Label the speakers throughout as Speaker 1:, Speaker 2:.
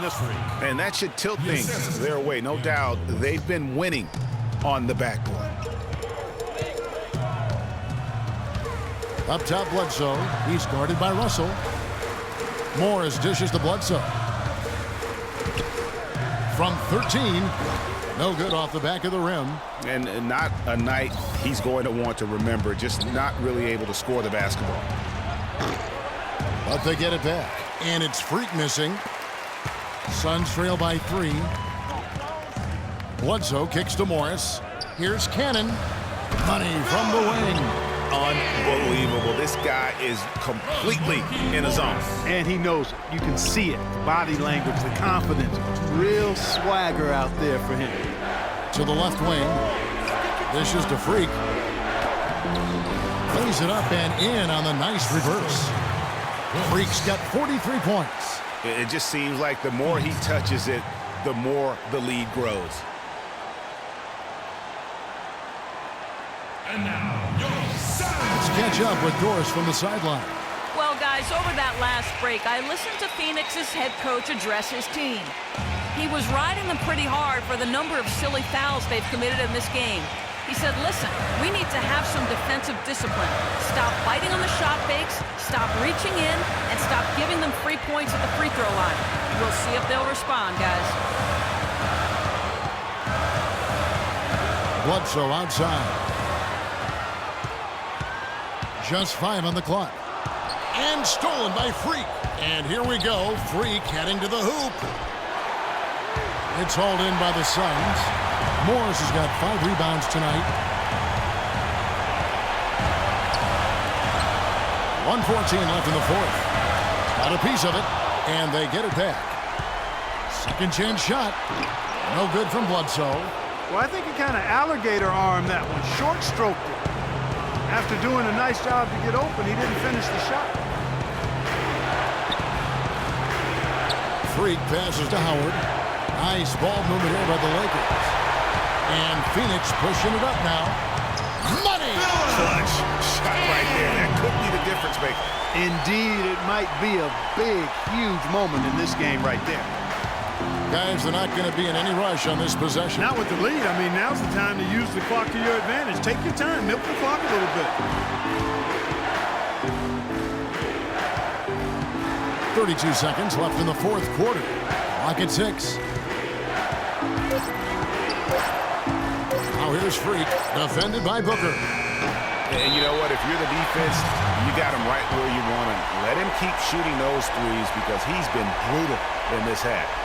Speaker 1: this one.
Speaker 2: And that should tilt things their way, no doubt. They've been winning on the backboard.
Speaker 3: Up top, Bledsoe. He's guarded by Russell. Morris dishes to Bledsoe. From 13. No good off the back of the rim.
Speaker 2: And not a night he's going to want to remember, just not really able to score the basketball.
Speaker 3: But they get it back. And it's Freak missing. Suns trail by 3. Bledsoe kicks to Morris. Here's Cannon. Money from the wing.
Speaker 2: Unbelievable. This guy is completely in a zone.
Speaker 1: And he knows it. You can see it. The body language, the confidence. Real swagger out there for him.
Speaker 3: To the left wing. This is to Freak. Plays it up and in on the nice reverse. Freak's got 43 points.
Speaker 2: It just seems like the more he touches it, the more the lead grows.
Speaker 4: And now,
Speaker 3: Let's catch up with Doris from the sideline.
Speaker 5: Well, guys, over that last break, I listened to Phoenix's head coach address his team. He was riding them pretty hard for the number of silly fouls they've committed in this game. He said, listen, we need to have some defensive discipline. Stop biting on the shot fakes, stop reaching in, and stop giving them free points at the free throw line. We'll see if they'll respond, guys.
Speaker 3: Bledsoe outside. Just 5 on the clock. And stolen by Freak. And here we go. Freak heading to the hoop. It's hauled in by the Suns. Morris has got 5 rebounds tonight. 1:14 left in the fourth. Got a piece of it. And they get it back. Second chance shot. No good from Bledsoe.
Speaker 1: Well, I think he kind of alligator armed that one. Short stroked it. After doing a nice job to get open, he didn't finish the shot.
Speaker 3: Freak passes to Howard. Nice ball movement here by the Lakers. And Phoenix pushing it up now. Money!
Speaker 2: Clutch shot right there. That could be the difference maker.
Speaker 1: Indeed, it might be a big, huge moment in this game right there.
Speaker 3: Guys, they're not going to be in any rush on this possession.
Speaker 1: Not with the lead. I mean, now's the time to use the clock to your advantage. Take your time. Milk the clock a little bit.
Speaker 3: 32 seconds left in the fourth quarter. Clock at 6. Now here's Freak, defended by Booker.
Speaker 2: And you know what? If you're the defense, you got him right where you want him. Let him keep shooting those threes because he's been brutal in this half.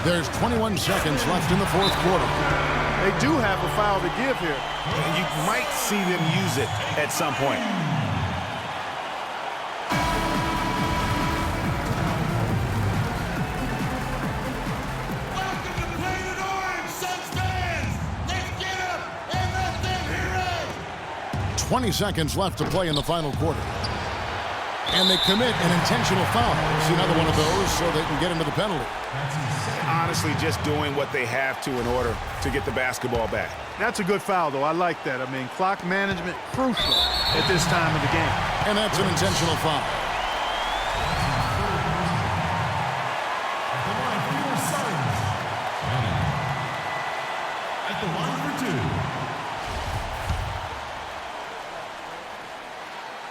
Speaker 3: There's 21 seconds left in the fourth quarter.
Speaker 1: They do have a foul to give here.
Speaker 2: You might see them use it at some point.
Speaker 4: welcome to Planet Orange, Suns fans! Let's get up and let them hear it!
Speaker 3: 20 seconds left to play in the final quarter. And they commit an intentional foul. It's another one of those so they can get into the penalty.
Speaker 2: Honestly, just doing what they have to in order to get the basketball back.
Speaker 1: That's a good foul, though. I like that. I mean, clock management crucial at this time of the game.
Speaker 3: And that's an intentional foul.
Speaker 4: At the line for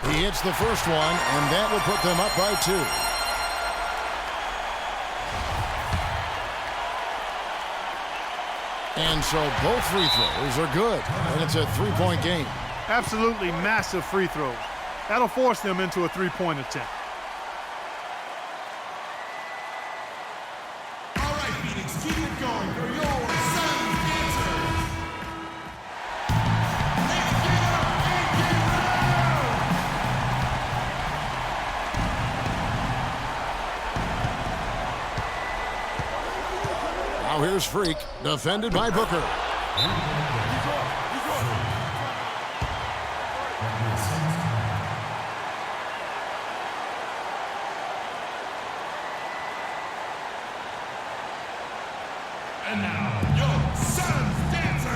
Speaker 4: 2.
Speaker 3: He hits the first one, and that will put them up by 2. And so both free throws are good, and it's a 3-point game.
Speaker 1: Absolutely massive free throws. That'll force them into a three-point attempt.
Speaker 4: All right, Phoenix, keep it going for your Suns dancers. Let's get up and get loud!
Speaker 3: Now here's Freak, defended by Booker.
Speaker 4: And now, your Suns dancers.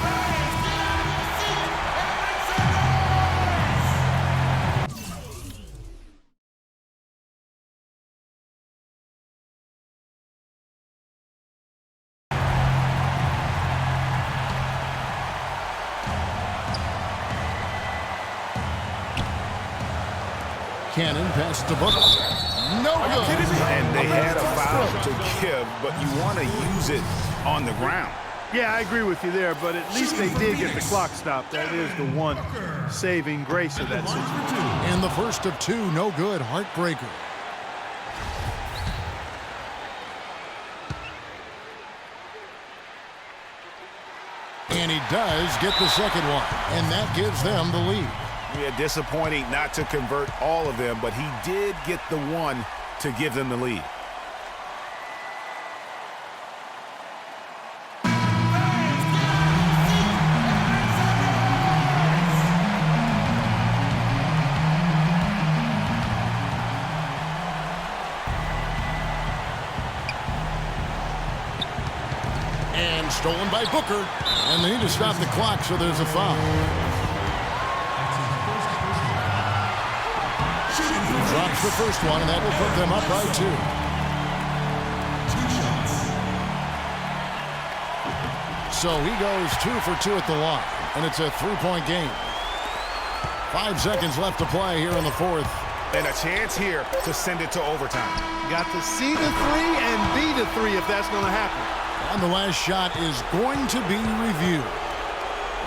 Speaker 4: Fans, get out of your seats and make some noise!
Speaker 3: Cannon passes to Booker. No good.
Speaker 2: And they had a foul to give, but you want to use it on the ground.
Speaker 1: Yeah, I agree with you there, but at least they did get the clock stopped. That is the one saving grace of that situation.
Speaker 3: And the first of two, no good. Heartbreaker. And he does get the second one, and that gives them the lead.
Speaker 2: Yeah, disappointing not to convert all of them, but he did get the one to give them the lead.
Speaker 3: And stolen by Booker. And they need to stop the clock, so there's a foul. Drops the first one, and that will put them up by 2. So he goes 2 for 2 at the line, and it's a 3-point game. 5 seconds left to play here in the fourth.
Speaker 2: And a chance here to send it to overtime.
Speaker 1: Got to see the 3 and be the 3 if that's going to happen.
Speaker 3: And the last shot is going to be reviewed.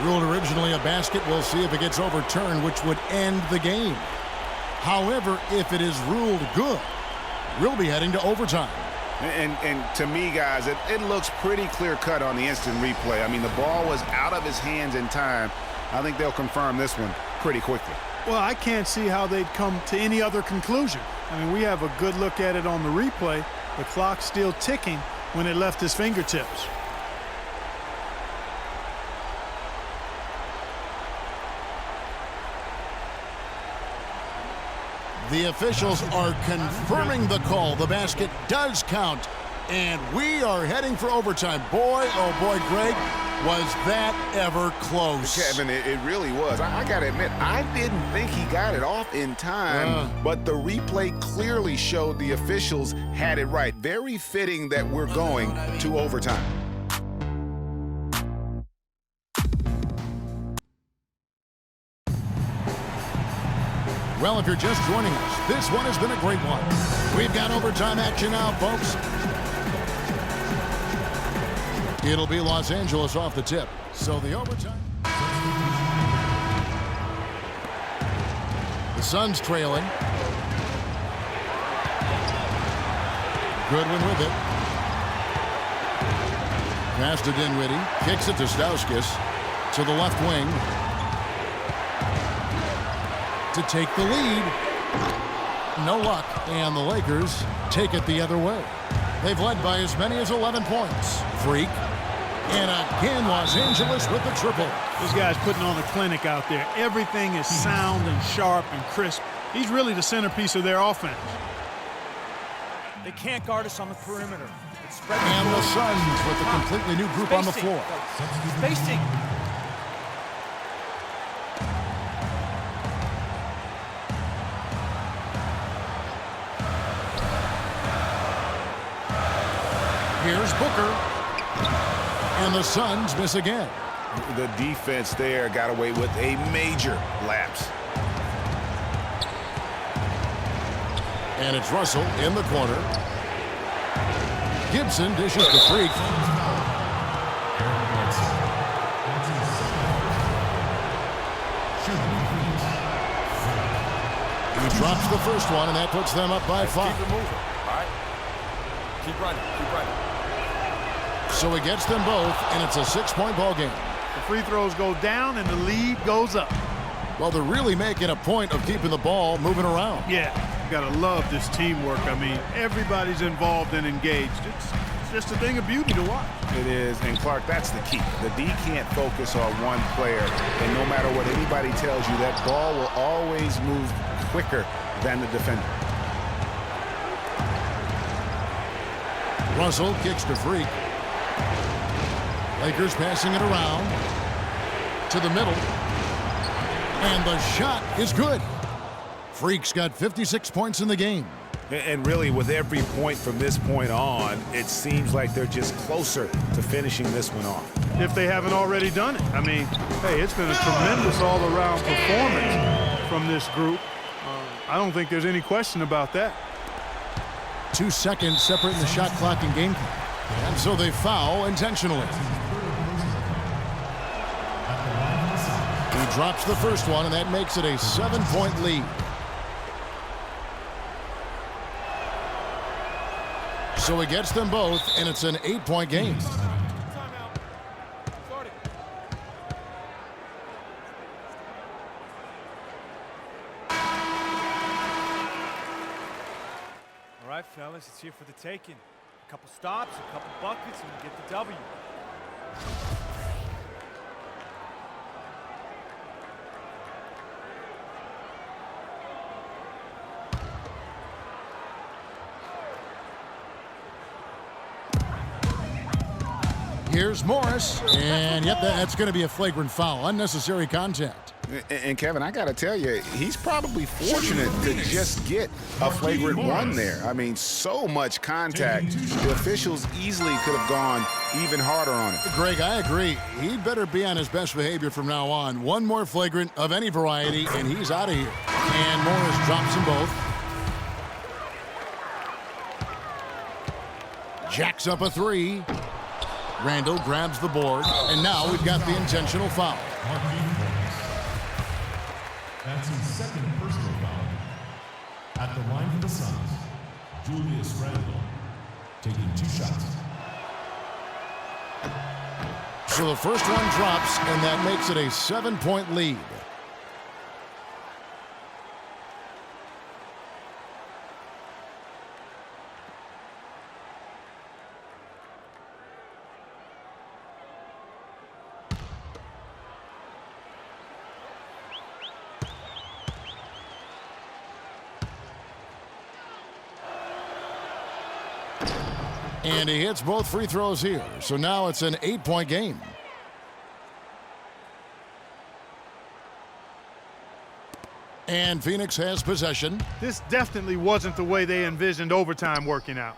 Speaker 3: Ruled originally a basket, we'll see if it gets overturned, which would end the game. However, if it is ruled good, we'll be heading to overtime.
Speaker 2: And to me, guys, it looks pretty clear-cut on the instant replay. I mean, the ball was out of his hands in time. I think they'll confirm this one pretty quickly.
Speaker 1: Well, I can't see how they'd come to any other conclusion. I mean, we have a good look at it on the replay. The clock's still ticking when it left his fingertips.
Speaker 3: The officials are confirming the call. The basket does count, and we are heading for overtime. Boy, oh boy, Greg, was that ever close.
Speaker 2: Kevin, it really was. I got to admit, I didn't think he got it off in time, but the replay clearly showed the officials had it right. Very fitting that we're going to overtime.
Speaker 3: Well, if you're just joining us, this one has been a great one. We've got overtime action now, folks. It'll be Los Angeles off the tip. So the overtime. The Suns trailing. Goodwin with it. Pass to Dinwiddie. Kicks it to Stauskas. To the left wing. To take the lead. No luck. And the Lakers take it the other way. They've led by as many as 11 points. Freak. And again, Los Angeles with the triple.
Speaker 1: This guy's putting on a clinic out there. Everything is sound and sharp and crisp. He's really the centerpiece of their offense.
Speaker 6: They can't guard us on the perimeter.
Speaker 3: And the Suns with a completely new group on the floor.
Speaker 6: Spacing.
Speaker 3: Here's Booker. And the Suns miss again.
Speaker 2: The defense there got away with a major lapse.
Speaker 3: And it's Russell in the corner. Gibson dishes to Freak. He drops the first one, and that puts them up by 5.
Speaker 6: Keep it moving. All right. Keep running. Keep running.
Speaker 3: So he gets them both, and it's a 6-point ball game.
Speaker 1: The free throws go down and the lead goes up.
Speaker 3: Well, they're really making a point of keeping the ball moving around.
Speaker 1: Yeah, you gotta love this teamwork. I mean, everybody's involved and engaged. It's just a thing of beauty to watch.
Speaker 2: It is, and Clark, that's the key. The D can't focus on one player, and no matter what anybody tells you, that ball will always move quicker than the defender.
Speaker 3: Russell kicks to Freak. Lakers passing it around to the middle. And the shot is good. Freak's got 56 points in the game.
Speaker 7: And really, with every point from this point on, it seems like they're just closer to finishing this one off.
Speaker 1: If they haven't already done it. I mean, hey, it's been a tremendous all-around performance from this group. I don't think there's any question about that.
Speaker 3: 2 seconds separating the shot clock and game clock. And so they foul intentionally. He drops the first one, and that makes it a 7-point lead. So he gets them both, and it's an 8-point game.
Speaker 6: All right, fellas, it's here for the taking. A couple stops, a couple buckets, and we get the W.
Speaker 3: Here's Morris, and yep, that's going to be a flagrant foul. Unnecessary contact.
Speaker 2: And Kevin, I got to tell you, he's probably fortunate to just get a flagrant one there. I mean, so much contact. The officials easily could have gone even harder on it.
Speaker 3: Greg, I agree. He'd better be on his best behavior from now on. One more flagrant of any variety, and he's out of here. And Morris drops them both. Jacks up a three. Randall grabs the board, and now we've got the intentional foul.
Speaker 8: That's his second personal foul. At the line for the Suns, Julius Randle taking 2 shots.
Speaker 3: So the first one drops, and that makes it a 7-point lead. And he hits both free throws here. So now it's an 8-point game. And Phoenix has possession.
Speaker 1: This definitely wasn't the way they envisioned overtime working out.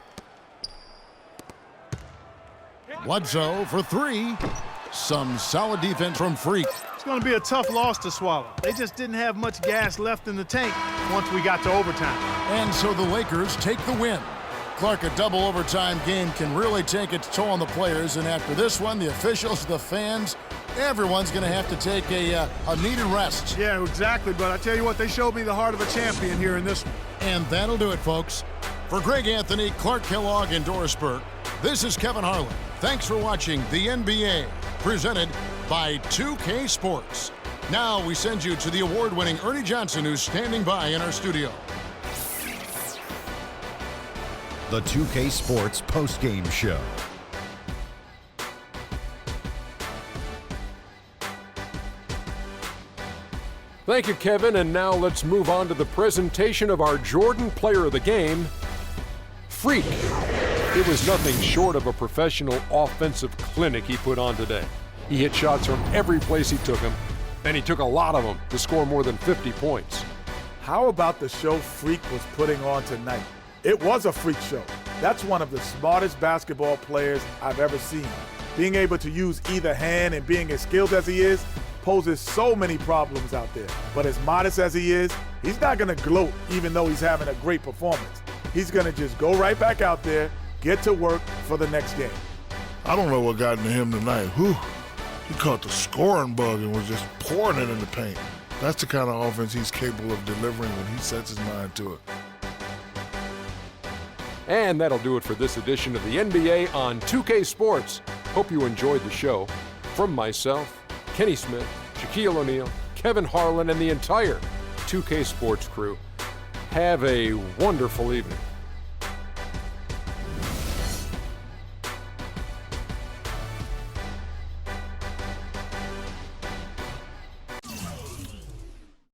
Speaker 3: Bledsoe for 3. Some solid defense from Freak.
Speaker 1: It's going to be a tough loss to swallow. They just didn't have much gas left in the tank once we got to overtime.
Speaker 3: And so the Lakers take the win. Clark, a double overtime game can really take its toll on the players, and after this one, the officials, the fans, everyone's going to have to take a needed rest.
Speaker 1: Yeah, exactly, but I tell you what, they showed me the heart of a champion here in this one.
Speaker 3: And that'll do it, folks. For Greg Anthony, Clark Kellogg, and Doris Burke, this is Kevin Harlan. Thanks for watching the NBA, presented by 2K Sports. Now we send you to the award-winning Ernie Johnson, who's standing by in our studio.
Speaker 9: The 2K Sports post-game show.
Speaker 10: Thank you, Kevin, and now let's move on to the presentation of our Jordan Player of the Game, Freak. It was nothing short of a professional offensive clinic he put on today. He hit shots from every place he took them, and he took a lot of them to score more than 50 points.
Speaker 11: How about the show Freak was putting on tonight? It was a freak show. That's one of the smartest basketball players I've ever seen. Being able to use either hand and being as skilled as he is poses so many problems out there. But as modest as he is, he's not going to gloat even though he's having a great performance. He's going to just go right back out there, get to work for the next game.
Speaker 12: I don't know what got into him tonight. Whew. He caught the scoring bug and was just pouring it in the paint. That's the kind of offense he's capable of delivering when he sets his mind to it.
Speaker 10: And that'll do it for this edition of the NBA on 2K Sports. Hope you enjoyed the show. From myself, Kenny Smith, Shaquille O'Neal, Kevin Harlan, and the entire 2K Sports crew, have a wonderful evening.